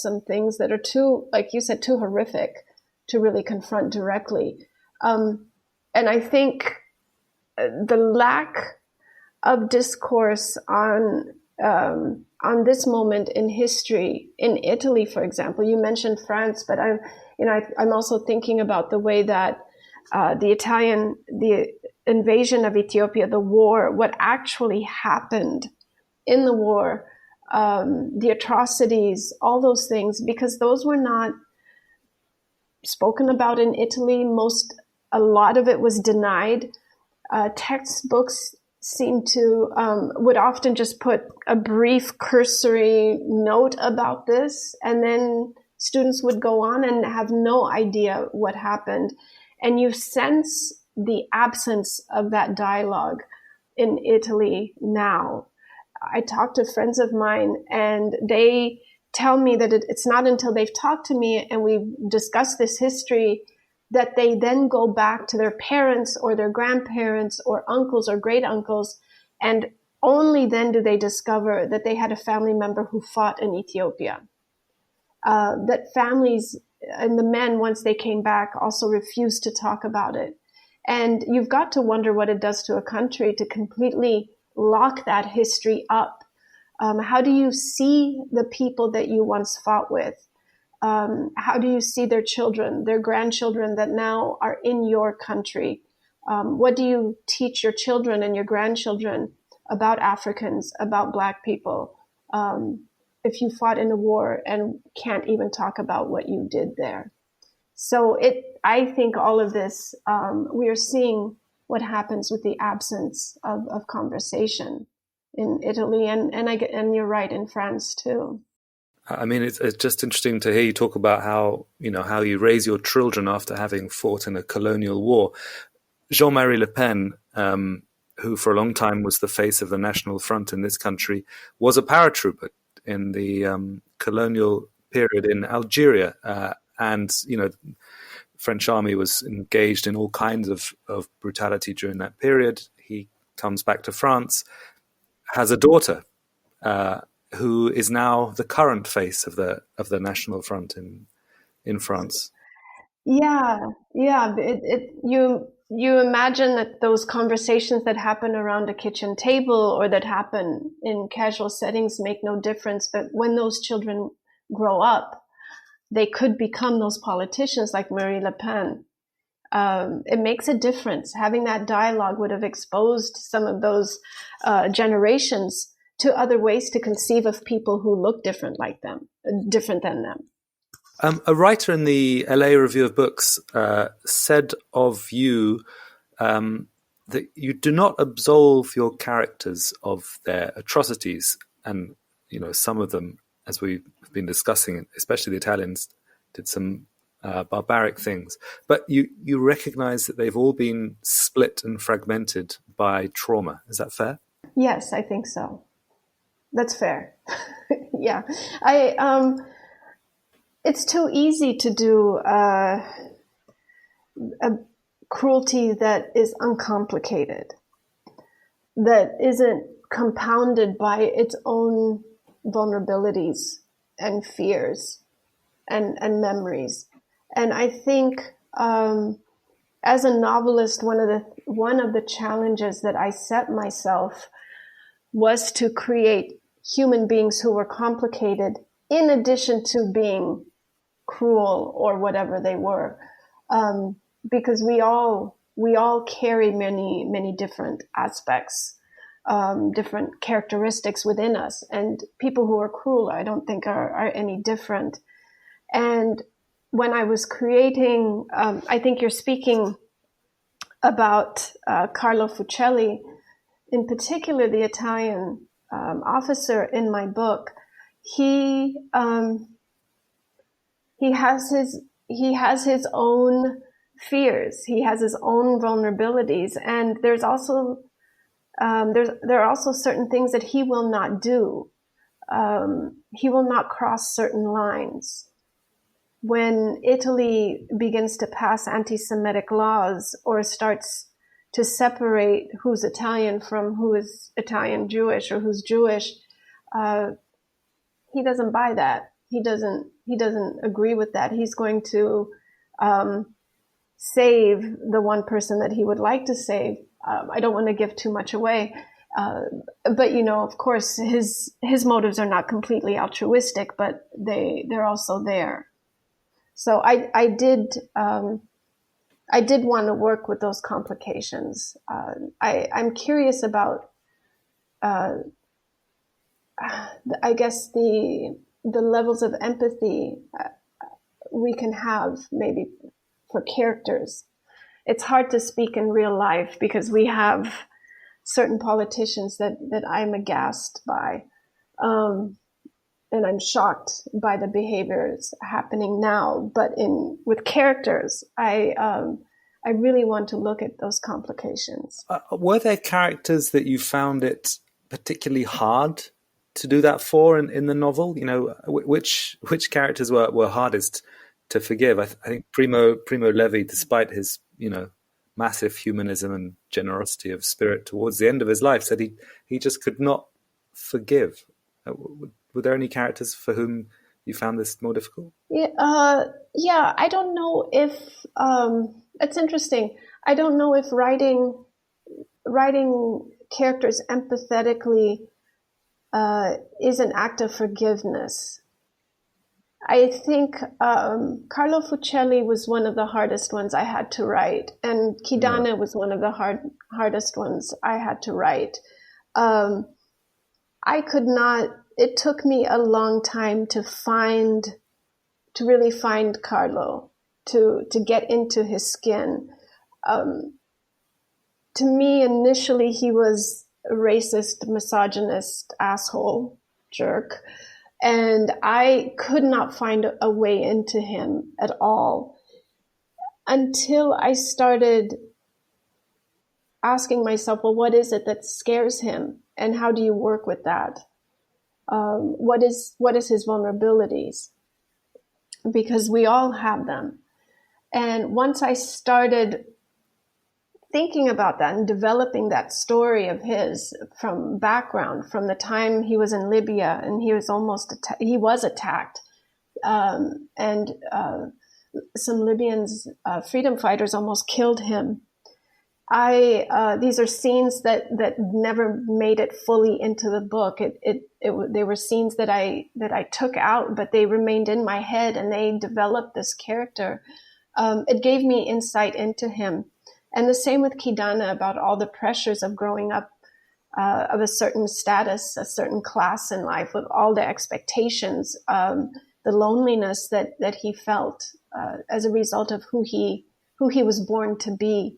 some things that are too, like you said, too horrific to really confront directly. And I think the lack of discourse on this moment in history in Italy, for example, you mentioned France, but I'm also thinking about the way that the invasion of Ethiopia, the war, what actually happened in the war, the atrocities, all those things, because those were not spoken about in Italy. A lot of it was denied. Textbooks would often just put a brief cursory note about this, and then students would go on and have no idea what happened. And you sense the absence of that dialogue in Italy now. I talk to friends of mine, and they tell me that it's not until they've talked to me and we've discussed this history that they then go back to their parents or their grandparents or uncles or great uncles, and only then do they discover that they had a family member who fought in Ethiopia. That families and the men, once they came back, also refused to talk about it. And you've got to wonder what it does to a country to completely lock that history up. How do you see the people that you once fought with? How do you see their children, their grandchildren that now are in your country? What do you teach your children and your grandchildren about Africans, about Black people, if you fought in a war and can't even talk about what you did there? So I think all of this, we are seeing what happens with the absence of conversation in Italy, and you're right, in France too. I mean, it's just interesting to hear you talk about how you raise your children after having fought in a colonial war. Jean-Marie Le Pen, who for a long time was the face of the National Front in this country, was a paratrooper in the colonial period in Algeria, and French army was engaged in all kinds of brutality during that period. He comes back to France, has a daughter, who is now the current face of the National Front in France. Yeah. You imagine that those conversations that happen around a kitchen table or that happen in casual settings make no difference, but when those children grow up, they could become those politicians like Marie Le Pen. It makes a difference. Having that dialogue would have exposed some of those generations to other ways to conceive of people who look different than them. A writer in the LA Review of Books said of you that you do not absolve your characters of their atrocities, and some of them, as we've been discussing, especially the Italians, did some barbaric things, but you recognize that they've all been split and fragmented by trauma. Is that fair? Yes, I think so. That's fair. Yeah. It's too easy to do a cruelty that is uncomplicated, that isn't compounded by its own vulnerabilities and fears and memories. And I think as a novelist, one of the challenges that I set myself was to create human beings who were complicated in addition to being cruel or whatever they were, because we all carry many different aspects, different characteristics within us, and people who are cruel, I don't think are any different. And when I was creating, I think you're speaking about Carlo Fucelli, in particular the Italian officer in my book. He has his own fears. He has his own vulnerabilities, and there are also certain things that he will not do. He will not cross certain lines. When Italy begins to pass anti-Semitic laws or starts to separate who's Italian from who is Italian Jewish or who's Jewish, he doesn't buy that. He doesn't agree with that. He's going to save the one person that he would like to save. I don't want to give too much away, but of course, his motives are not completely altruistic, but they're also there. So I did want to work with those complications. I'm curious about, I guess the levels of empathy we can have maybe for characters. It's hard to speak in real life because we have certain politicians that I'm aghast by. And I'm shocked by the behaviors happening now. But with characters, I really want to look at those complications. Were there characters that you found it particularly hard to do that for in the novel? Which characters were hardest to forgive? I think Primo Levi, despite his massive humanism and generosity of spirit towards the end of his life, said he just could not forgive. Were there any characters for whom you found this more difficult? Yeah, I don't know if it's interesting. I don't know if writing characters empathetically is an act of forgiveness. I think Carlo Fucelli was one of the hardest ones I had to write, and Kidane was one of the hardest ones I had to write. I could not. It took me a long time to really find Carlo, to get into his skin. To me, initially, he was a racist, misogynist, asshole, jerk. And I could not find a way into him at all until I started asking myself, well, what is it that scares him? And how do you work with that? What is his vulnerabilities? Because we all have them. And once I started thinking about that and developing that story of his from background, from the time he was in Libya and he was attacked, and some Libyans, freedom fighters, almost killed him. These are scenes that never made it fully into the book. They were scenes that I took out, but they remained in my head and they developed this character. It gave me insight into him. And the same with Kidane, about all the pressures of growing up of a certain status, a certain class in life, with all the expectations, the loneliness that he felt as a result of who he was born to be.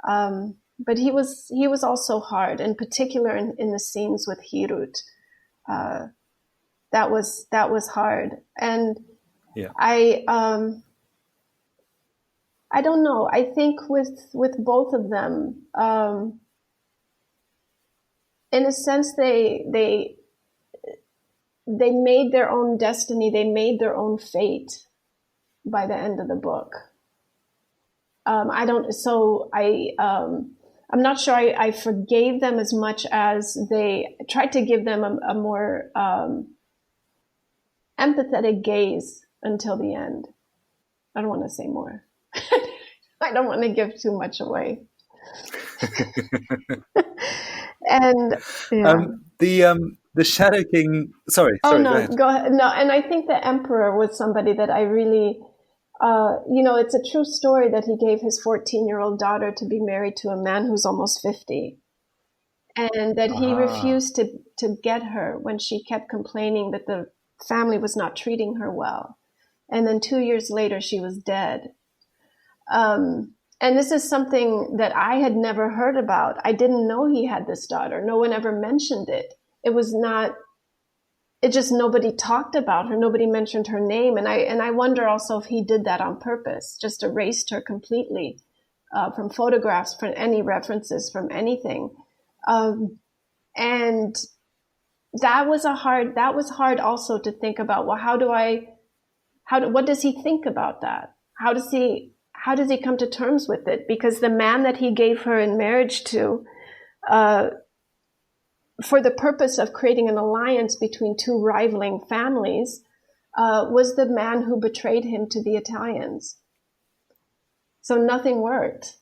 But he was also hard, in particular in the scenes with Hirut. That was hard. And yeah. I don't know. I think with both of them, in a sense, they made their own destiny. They made their own fate by the end of the book. I'm not sure I forgave them as much as they tried to give them a more empathetic gaze until the end. I don't want to say more. I don't want to give too much away. And yeah. The Shadow King. Sorry. Oh no, go ahead. Go ahead. No, and I think the Emperor was somebody that I really. It's a true story that he gave his 14-year-old daughter to be married to a man who's almost 50. And that he refused to get her when she kept complaining that the family was not treating her well. And then 2 years later, she was dead. And this is something that I had never heard about. I didn't know he had this daughter. No one ever mentioned it. Nobody talked about her. Nobody mentioned her name. And I wonder also if he did that on purpose, just erased her completely from photographs, from any references, from anything. And that was hard also to think about. Well, what does he think about that? How does he come to terms with it? Because the man that he gave her in marriage to, for the purpose of creating an alliance between two rivaling families, was the man who betrayed him to the Italians. So nothing worked.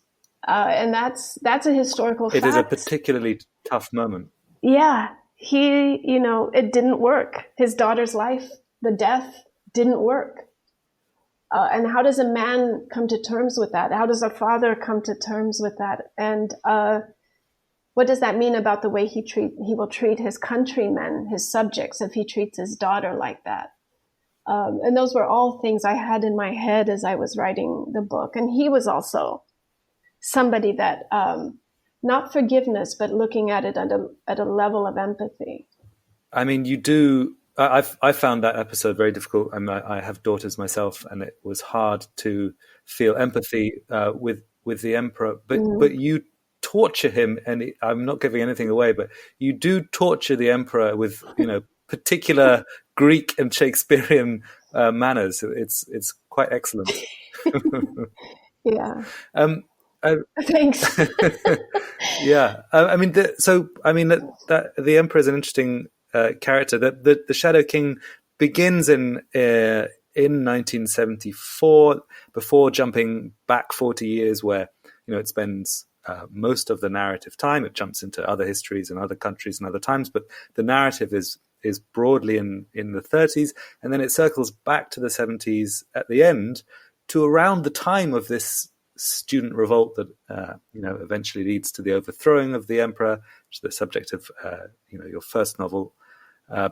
And that's a historical fact. It is a particularly tough moment. Yeah. It didn't work. His daughter's life, the death, didn't work. And how does a man come to terms with that? How does a father come to terms with that? And what does that mean about the way he will treat his countrymen, his subjects, if he treats his daughter like that? And those were all things I had in my head as I was writing the book. And he was also somebody that, not forgiveness, but looking at it at a level of empathy. I mean, you do. I found that episode very difficult. I have daughters myself, and it was hard to feel empathy with the emperor. But you torture him, and I'm not giving anything away, but you do torture the emperor with particular Greek and Shakespearean manners. It's quite excellent. Yeah. Thanks. Yeah. The emperor is an interesting character. The Shadow King begins in 1974, before jumping back 40 years, where it spends most of the narrative time. It jumps into other histories and other countries and other times, but the narrative is broadly in the 30s, and then it circles back to the 70s at the end, to around the time of this student revolt that eventually leads to the overthrowing of the emperor, which is the subject of your first novel,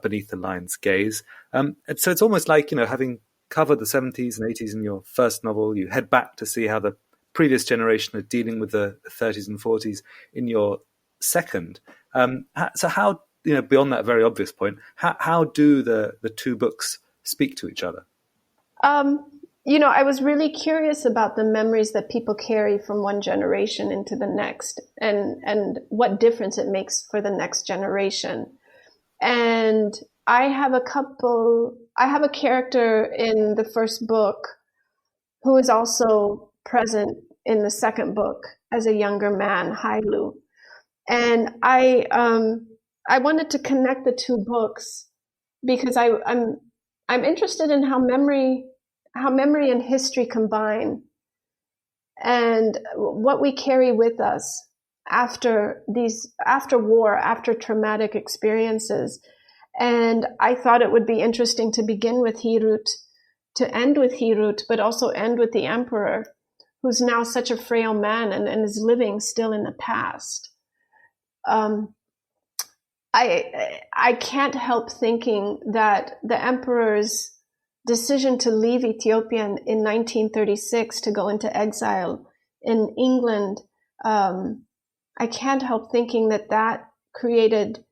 Beneath the Lion's Gaze. And so it's almost like having covered the 70s and 80s in your first novel, you head back to see how the previous generation are dealing with the 30s and 40s in your second. So how, beyond that very obvious point, how do the two books speak to each other? I was really curious about the memories that people carry from one generation into the next, and what difference it makes for the next generation. And I have a character in the first book who is also present in the second book as a younger man, Hailu. And I wanted to connect the two books because I'm interested in how memory and history combine, and what we carry with us after war, after traumatic experiences. And I thought it would be interesting to begin with Hirut, to end with Hirut, but also end with the emperor, who's now such a frail man and is living still in the past. I can't help thinking that the emperor's decision to leave Ethiopia in 1936 to go into exile in England, I can't help thinking that created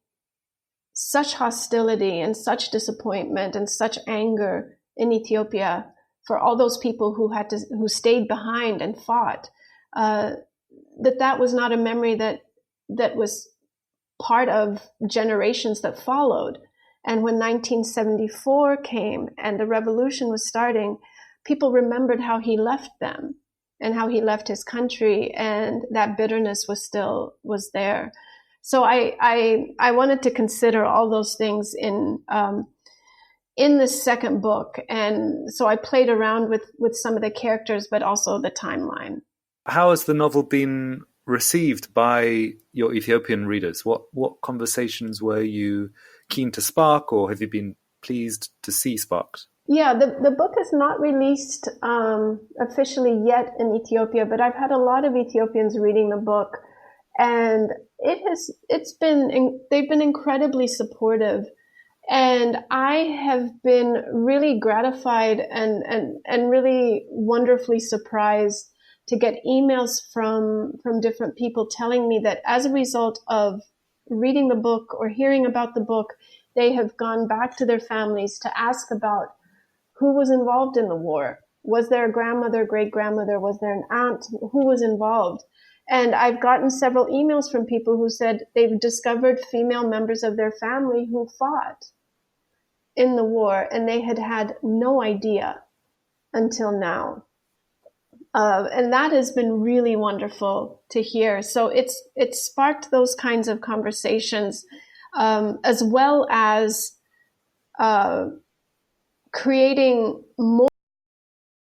such hostility and such disappointment and such anger in Ethiopia for all those people who stayed behind and fought, that was not a memory that was part of generations that followed. And when 1974 came and the revolution was starting, people remembered how he left them and how he left his country, and that bitterness was there. So I wanted to consider all those things in the second book, and so I played around with some of the characters, but also the timeline. How has the novel been received by your Ethiopian readers? What conversations were you keen to spark, or have you been pleased to see sparked? Yeah, the book is not released officially yet in Ethiopia, but I've had a lot of Ethiopians reading the book, and they've been incredibly supportive. And I have been really gratified and really wonderfully surprised to get emails from different people telling me that as a result of reading the book or hearing about the book, they have gone back to their families to ask about who was involved in the war. Was there a grandmother, great-grandmother? Was there an aunt? Who was involved? And I've gotten several emails from people who said they've discovered female members of their family who fought in the war, and they had no idea until now. And that has been really wonderful to hear. So it's sparked those kinds of conversations, as well as creating more